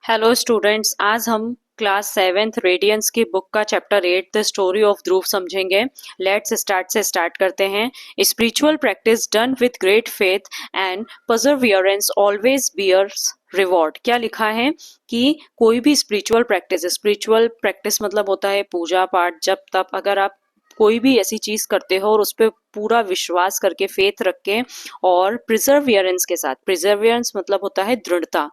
Hello students, आज हम class seventh radiance की बुक का chapter 8 the story of Dhruv समझेंगे। लेट्स स्टार्ट से स्टार्ट करते हैं। Spiritual practice done with great faith and perseverance always bears reward. क्या लिखा है कि कोई भी स्पिरिचुअल प्रैक्टिस मतलब होता है पूजा पाठ, जप तप। अगर आप कोई भी ऐसी चीज करते हो और उस पर पूरा विश्वास करके, फेथ रख के और प्रिजर्वियरेंस के साथ, प्रिजर्वियरेंस मतलब होता है दृढ़ता,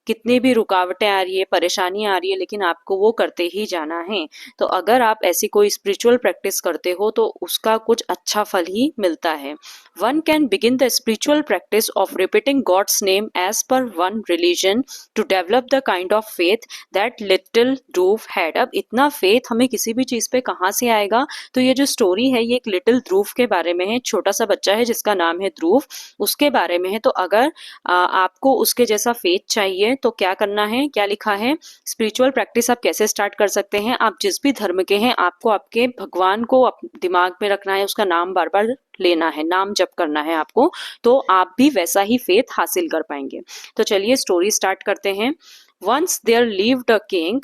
कितनी भी रुकावटें आ रही है, परेशानियां आ रही है, लेकिन आपको वो करते ही जाना है। तो अगर आप ऐसी कोई स्पिरिचुअल प्रैक्टिस करते हो तो उसका कुछ अच्छा फल ही मिलता है। One can begin the spiritual practice of repeating God's name as per one religion to develop the kind of faith that little Dhruv had. अब इतना फेथ हमें किसी भी चीज पे कहाँ से आएगा? तो ये जो स्टोरी है ये एक लिटिल ध्रुव के बारे में है। छोटा सा बच्चा है जिसका नाम है ध्रुव, उसके बारे में है। तो अगर आपको उसके जैसा फेथ चाहिए तो क्या करना है, क्या लिखा है? स्पिरिचुअल प्रैक्टिस आप कैसे स्टार्ट कर सकते हैं? आप जिस भी धर्म के हैं, आपको आपके भगवान को दिमाग में रखना है, उसका नाम बार बार लेना है, नाम जप करना है आपको, तो आप भी वैसा ही फेथ हासिल कर पाएंगे। तो चलिए स्टोरी स्टार्ट करते हैं। Once there lived a king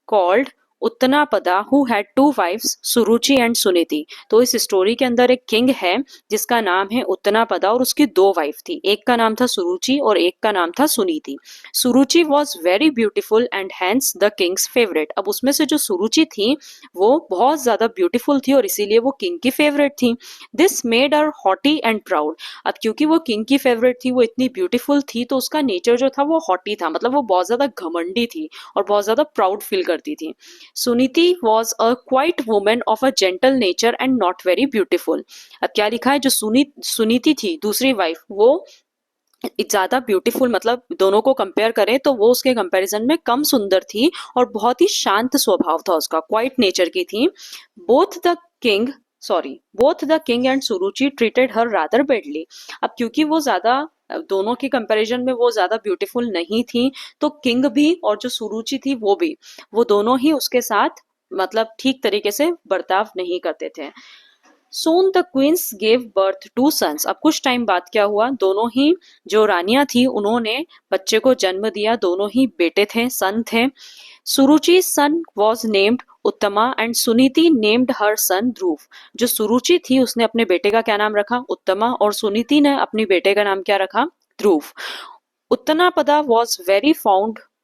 called Uttanapada who had two wives Suruchi and Suniti. तो इस स्टोरी के अंदर एक किंग है जिसका नाम है उत्तनापदा और उसकी दो वाइफ थी। एक का नाम था सुरुचि और एक का नाम था Suniti. Suruchi was very beautiful and hence the king's favourite. अब उसमें से जो सुरुचि थी वो बहुत ज्यादा ब्यूटीफुल थी और इसीलिए वो किंग की फेवरेट थी। This made her haughty and proud. अब क्योंकि वो किंग की फेवरेट थी, वो इतनी ब्यूटीफुल थी, तो उसका नेचर जो था वो हॉटी था, मतलब वो बहुत ज्यादा घमंडी थी और बहुत ज्यादा प्राउड फील करती थी। Suniti was a quite women of a gentle nature and not very beautiful. अब क्या लिखा है? जो सुनीति थी दूसरी वाइफ, वो ज्यादा ब्यूटीफुल, मतलब दोनों को कंपेयर करें तो वो उसके कंपैरिजन में कम सुंदर थी और बहुत ही शांत स्वभाव था उसका, क्वाइट नेचर की थी। Both the king both the king and Suruchi treated her rather badly. अब क्योंकि वो ज्यादा, दोनों के कंपैरिजन में वो ज्यादा ब्यूटीफुल नहीं थी, तो किंग भी और जो सुरुचि थी वो भी, वो दोनों ही उसके साथ मतलब ठीक तरीके से बर्ताव नहीं करते थे। Soon the queens gave birth to sons. अब कुछ टाइम बाद क्या हुआ, दोनों ही जो रानियां थी उन्होंने बच्चे को जन्म दिया, दोनों ही बेटे थे, सन थे। सुरुचि सन वॉज नेम्ड उत्तमा एंड सुनीति नेम्ड हर सन ध्रुव। जो सुरुचि थी उसने अपने बेटे का क्या नाम रखा? उत्तमा। और सुनीति ने अपने बेटे का नाम क्या रखा? Dhruv. Uttanapada was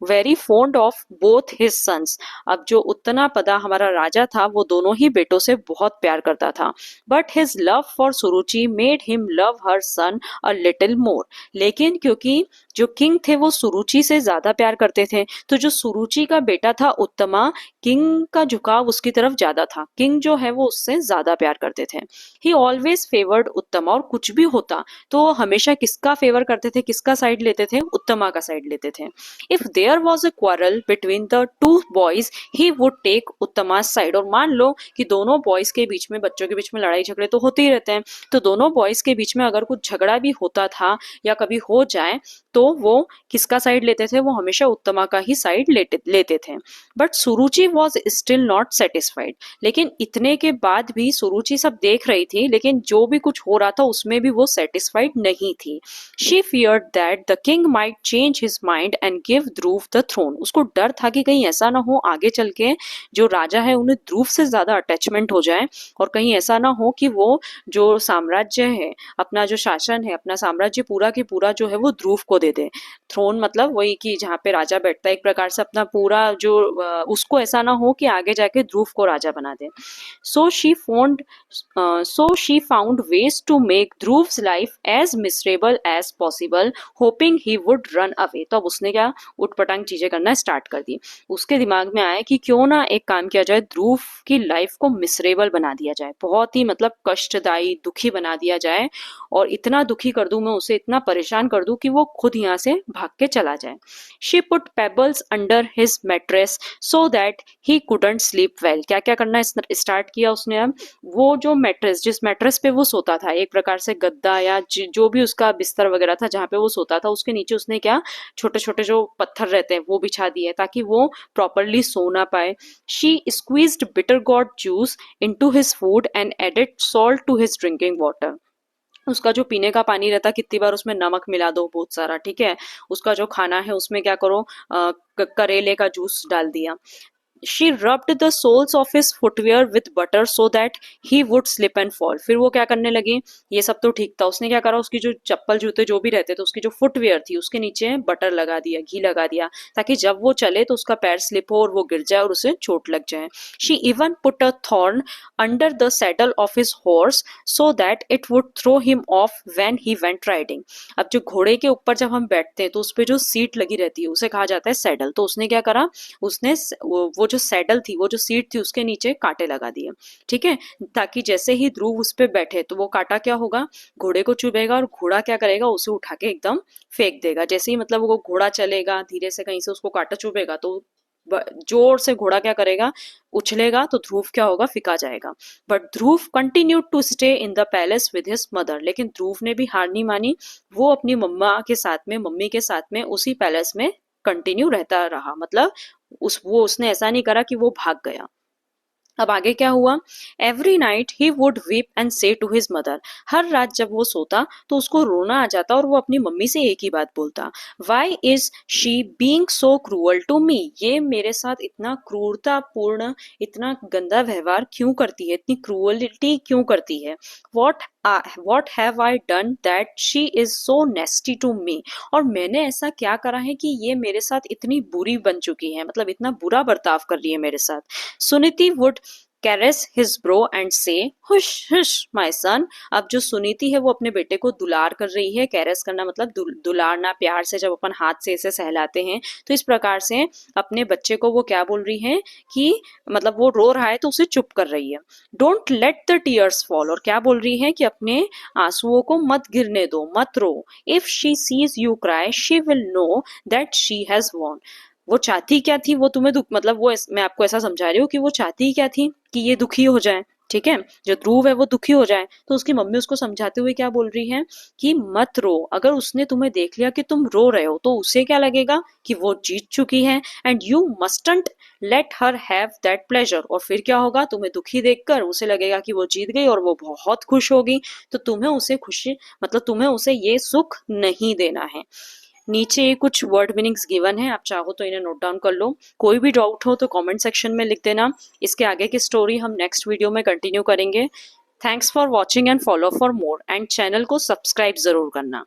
very fond of both his sons. अब जो उत्तनापदा हमारा राजा था वो दोनों ही बेटों से बहुत प्यार करता था। But his love for Suruchi made him love her son a little more. लेकिन क्योंकि जो किंग थे वो सुरुचि से ज्यादा प्यार करते थे, तो जो सुरुचि का बेटा था उत्तमा, किंग का झुकाव उसकी तरफ ज्यादा था। किंग जो है वो उससे ज्यादा प्यार करते थे। ही ऑलवेज फेवर्ड उत्तमा। और कुछ भी होता तो वो हमेशा किसका फेवर करते थे, किसका साइड लेते थे? उत्तमा का साइड लेते थे। If there was a quarrel between the two boys he would take Uttama side. और मान लो कि दोनों बॉयज के बीच में, बच्चों के बीच में लड़ाई झगड़े तो होते ही रहते हैं, तो दोनों बॉयज के बीच में अगर कुछ झगड़ा भी होता था या कभी हो जाए तो वो किसका साइड लेते थे? वो हमेशा उत्तमा का ही साइड लेते थे। But Suruchi was still not satisfied. लेकिन इतने के बाद भी सुरुचि सब देख रही थी, लेकिन जो भी कुछ हो रहा था उसमें भी वो सेटिस्फाइड नहीं थी। She feared that the king might change his mind and give Dhruv the throne. उसको डर था कि कहीं ऐसा ना हो आगे चल के जो राजा है उन्हें ध्रुव से ज्यादा अटैचमेंट हो जाए, और कहीं ऐसा ना हो कि वो जो साम्राज्य है, अपना जो शासन है, अपना साम्राज्य पूरा के पूरा जो है वो ध्रुव को दे दे। थ्रोन मतलब वही कि जहाँ पे राजा बैठता है, एक प्रकार से अपना पूरा जो उसको ऐसा ना हो कि आगे जाके ध्रुव को राजा बना दे। So she found so she found ways to make Dhruv's life as miserable as possible, hoping he would run away. तो अब उसने क्या उठपटांग चीजें करना स्टार्ट कर दी। उसके दिमाग में आया कि क्यों ना एक काम किया जाए, ध्रुव की लाइफ को मिसरेबल बना दिया जाए, बहुत ही मतलब कष्टदायी, दुखी बना दिया जाए, और इतना दुखी कर दूं मैं उसे, इतना परेशान कर दूं कि वो खुद यहाँ से भाग के चला जाए। She put pebbles under his mattress so that he couldn't sleep well. क्या क्या करना स्टार्ट किया उसने? अब वो जो मैट्रेस, जिस मैट्रेस पे वो सोता था, एक प्रकार से गद्दा या जो भी उसका बिस्तर वगैरह था जहाँ पे वो सोता था, उसके नीचे उसने क्या छोटे छोटे जो पत्थर रहते हैं वो बिछा दिए ताकि वो प्रॉपरली सो ना पाए। She squeezed bitter gourd juice into his food and added salt to his drinking water. उसका जो पीने का पानी रहता कितनी बार उसमें नमक मिला दो बहुत सारा, ठीक है। उसका जो खाना है उसमें क्या करो, करेले का जूस डाल दिया। She rubbed the soles of his footwear with butter so that he would slip and fall. फिर वो क्या करने लगी, ये सब तो ठीक था, उसने क्या करा, उसकी जो चप्पल जूते जो भी रहते थे उसकी जो फुटवेयर थी उसके नीचे बटर लगा दिया, घी लगा दिया, ताकि जब वो चले तो उसका पैर स्लिप हो और वो गिर जाए और उसे चोट लग जाए। She even put a thorn under the saddle of his horse so that it would throw him off when he went riding. अब जो घोड़े के ऊपर जब हम बैठते हैं तो उस पे जो सीट लगी रहती है उसे कहा जाता है सैडल। तो उसने क्या करा, उसने वो जो सैडल थी, वो जो सीट थी उसके नीचे कांटे लगा दिए, ठीक है, ताकि जैसे ही ध्रुव उस पे बैठे तो वो कांटा क्या होगा, घोड़े को चुभेगा और घोड़ा क्या करेगा, उसे उठा के एकदम फेंक देगा। जैसे ही मतलब वो घोड़ा चलेगा धीरे से, कहीं से उसको कांटा चुभेगा तो जोर से घोड़ा क्या करेगा, उछलेगा, तो ध्रुव क्या होगा, फिका जाएगा। But Dhruv continued to stay in the palace with his mother. लेकिन ध्रुव ने भी हार नहीं मानी, वो अपनी मम्मा के साथ में, मम्मी के साथ में उसी पैलेस में कंटिन्यू रहता रहा। मतलब उसने ऐसा नहीं करा कि वो भाग गया। अब आगे क्या हुआ, every night he would weep and से टू हिज मदर। हर रात जब वो सोता तो उसको रोना आ जाता और वो अपनी मम्मी से एक ही बात बोलता, why is she being so cruel to me. ये मेरे साथ इतना क्रूरतापूर्ण, इतना गंदा व्यवहार क्यों करती है, इतनी क्रूअलिटी क्यों करती है। What have I done that she is so nasty to me. और मैंने ऐसा क्या करा है कि ये मेरे साथ इतनी बुरी बन चुकी है, मतलब इतना बुरा बर्ताव कर रही है मेरे साथ। Suniti would caress his bro and say hush hush my son। अब जो सुनीति है वो अपने बेटे को दुलार कर रही है। कैरेस करना मतलब दुलारना, प्यार से जब अपन हाथ से इसे सहलाते हैं तो इस प्रकार से अपने बच्चे को वो क्या बोल रही है कि मतलब वो रो रहा है तो उसे चुप कर रही है। Don't let the tears fall. और क्या बोल रही है कि अपने आंसुओं को मत गिरने दो, मत रो। If she sees you cry she will know that she has won. वो चाहती क्या थी, वो तुम्हें दुख, मतलब वो मैं आपको ऐसा समझा रही हूँ कि वो चाहती क्या थी कि ये दुखी हो जाए, ठीक है, जो ध्रुव है वो दुखी हो जाए। तो उसकी मम्मी उसको समझाते हुए क्या बोल रही है कि मत रो। अगर उसने तुम्हें देख लिया कि तुम रो रहे हो तो उसे क्या लगेगा कि वो जीत चुकी है, and you mustn't let her have that pleasure. और फिर क्या होगा, तुम्हें दुखी देखकर उसे लगेगा कि वो जीत गई और वो बहुत खुश होगी। तो तुम्हें उसे खुशी, मतलब तुम्हें उसे ये सुख नहीं देना है। नीचे कुछ वर्ड मीनिंग्स गिवन है, आप चाहो तो इन्हें नोट डाउन कर लो। कोई भी डाउट हो तो कमेंट सेक्शन में लिख देना। इसके आगे की स्टोरी हम नेक्स्ट वीडियो में कंटिन्यू करेंगे। Thanks for watching and follow for more, and channel को सब्सक्राइब जरूर करना।